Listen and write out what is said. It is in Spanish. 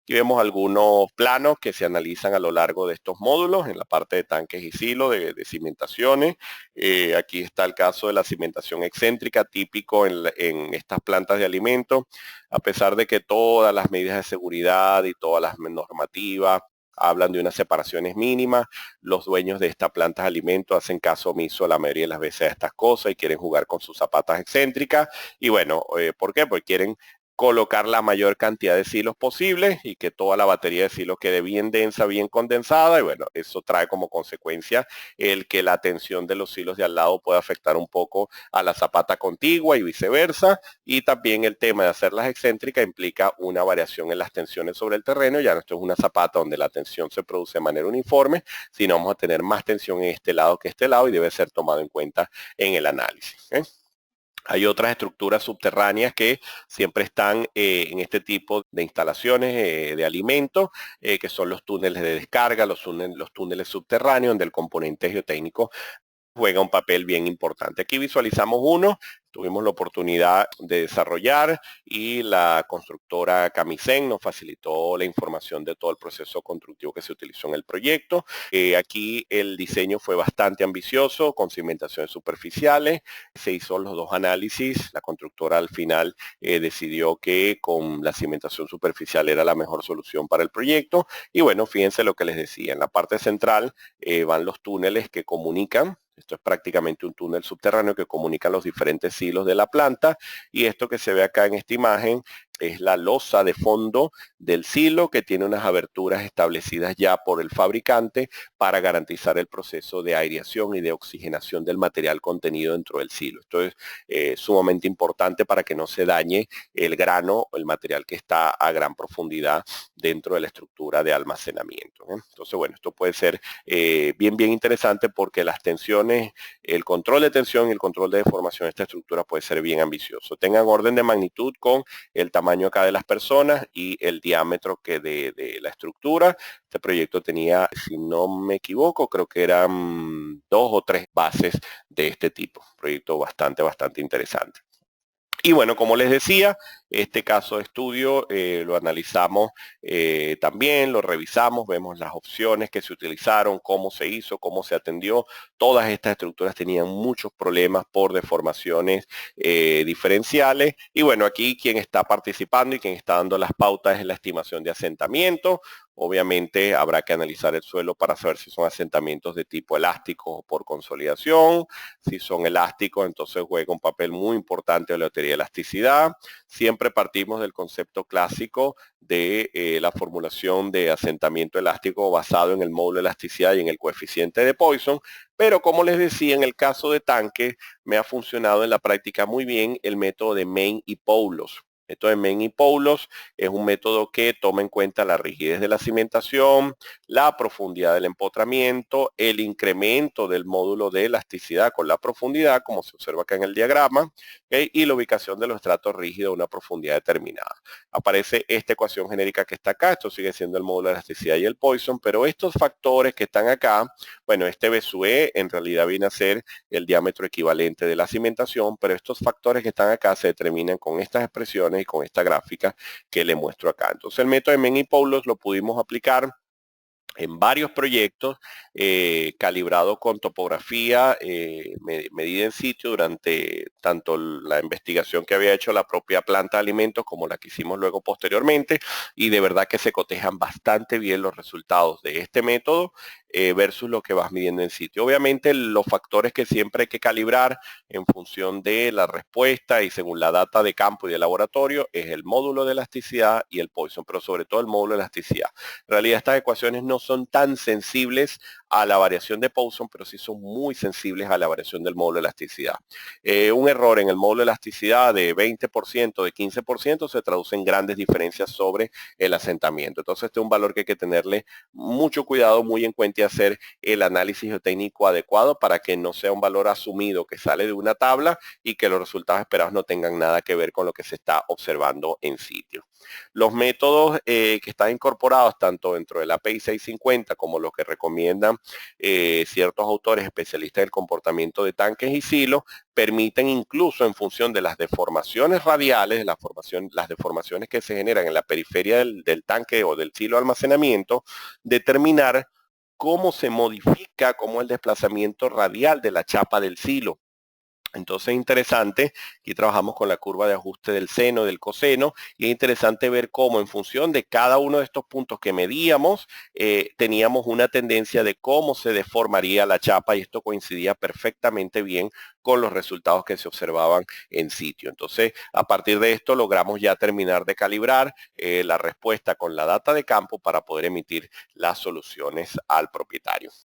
Aquí vemos algunos planos que se analizan a lo largo de estos módulos en la parte de tanques y silo de cimentaciones. Aquí está el caso de la cimentación excéntrica, típico en estas plantas de alimentos, a pesar de que todas las medidas de seguridad y todas las normativas hablan de unas separaciones mínimas. Los dueños de estas plantas de alimentos hacen caso omiso la mayoría de las veces a estas cosas y quieren jugar con sus zapatas excéntricas. Y bueno, ¿por qué? Porque quieren colocar la mayor cantidad de silos posible y que toda la batería de silos quede bien densa, bien condensada. Y bueno, eso trae como consecuencia el que la tensión de los silos de al lado pueda afectar un poco a la zapata contigua y viceversa. Y también el tema de hacerlas excéntricas implica una variación en las tensiones sobre el terreno. Ya no esto es una zapata donde la tensión se produce de manera uniforme, sino vamos a tener más tensión en este lado que este lado y debe ser tomado en cuenta en el análisis. Hay otras estructuras subterráneas que siempre están en este tipo de instalaciones de alimentos, que son los túneles de descarga, los túneles subterráneos, donde el componente geotécnico juega un papel bien importante. Aquí visualizamos uno, tuvimos la oportunidad de desarrollar y la constructora Camisen nos facilitó la información de todo el proceso constructivo que se utilizó en el proyecto. Aquí el diseño fue bastante ambicioso, con cimentaciones superficiales, se hizo los dos análisis, la constructora al final decidió que con la cimentación superficial era la mejor solución para el proyecto y bueno, fíjense lo que les decía, en la parte central van los túneles que comunican. Esto es prácticamente un túnel subterráneo que comunica los diferentes silos de la planta y esto que se ve acá en esta imagen es la losa de fondo del silo que tiene unas aberturas establecidas ya por el fabricante para garantizar el proceso de aireación y de oxigenación del material contenido dentro del silo. Esto es sumamente importante para que no se dañe el grano o el material que está a gran profundidad dentro de la estructura de almacenamiento. Entonces, bueno, esto puede ser bien interesante porque las tensiones, el control de tensión y el control de deformación de esta estructura puede ser bien ambicioso. Tengan orden de magnitud con el tamaño acá de las personas y el diámetro que de la estructura. Este proyecto tenía, si no me equivoco, creo que eran 2 o 3 bases de este tipo. Un proyecto bastante interesante. Y bueno, como les decía, este caso de estudio lo analizamos también, lo revisamos, vemos las opciones que se utilizaron, cómo se hizo, cómo se atendió. Todas estas estructuras tenían muchos problemas por deformaciones diferenciales. Y bueno, aquí quien está participando y quien está dando las pautas es la estimación de asentamiento. Obviamente habrá que analizar el suelo para saber si son asentamientos de tipo elástico o por consolidación. Si son elásticos, entonces juega un papel muy importante la teoría de elasticidad. Siempre partimos del concepto clásico de la formulación de asentamiento elástico basado en el módulo de elasticidad y en el coeficiente de Poisson, pero como les decía, en el caso de tanque me ha funcionado en la práctica muy bien el método de Main y Poulos. Esto de Main y Poulos es un método que toma en cuenta la rigidez de la cimentación, la profundidad del empotramiento, el incremento del módulo de elasticidad con la profundidad, como se observa acá en el diagrama, y la ubicación de los estratos rígidos a una profundidad determinada. Aparece esta ecuación genérica que está acá, esto sigue siendo el módulo de elasticidad y el Poisson, pero estos factores que están acá, bueno, este B sub E en realidad viene a ser el diámetro equivalente de la cimentación, pero estos factores que están acá se determinan con estas expresiones y con esta gráfica que le muestro acá. Entonces el método de Main y Poulos lo pudimos aplicar en varios proyectos, calibrado con topografía, medida en sitio durante tanto la investigación que había hecho la propia planta de alimentos como la que hicimos luego posteriormente, y de verdad que se cotejan bastante bien los resultados de este método versus lo que vas midiendo en sitio. Obviamente los factores que siempre hay que calibrar en función de la respuesta y según la data de campo y de laboratorio es el módulo de elasticidad y el Poisson, pero sobre todo el módulo de elasticidad. En realidad estas ecuaciones no son tan sensibles a la variación de Poisson, pero sí son muy sensibles a la variación del módulo de elasticidad. Un error en el módulo de elasticidad de 20%, de 15%, se traduce en grandes diferencias sobre el asentamiento. Entonces este es un valor que hay que tenerle mucho cuidado, muy en cuenta que hacer el análisis geotécnico adecuado para que no sea un valor asumido que sale de una tabla y que los resultados esperados no tengan nada que ver con lo que se está observando en sitio. Los métodos que están incorporados tanto dentro del API 650 como los que recomiendan ciertos autores especialistas del comportamiento de tanques y silos permiten incluso en función de las deformaciones radiales, las deformaciones que se generan en la periferia del tanque o del silo de almacenamiento, determinar cómo se modifica, cómo el desplazamiento radial de la chapa del silo. Entonces es interesante, aquí trabajamos con la curva de ajuste del seno, del coseno, y es interesante ver cómo en función de cada uno de estos puntos que medíamos, teníamos una tendencia de cómo se deformaría la chapa y esto coincidía perfectamente bien con los resultados que se observaban en sitio. Entonces, a partir de esto logramos ya terminar de calibrar la respuesta con la data de campo para poder emitir las soluciones al propietario.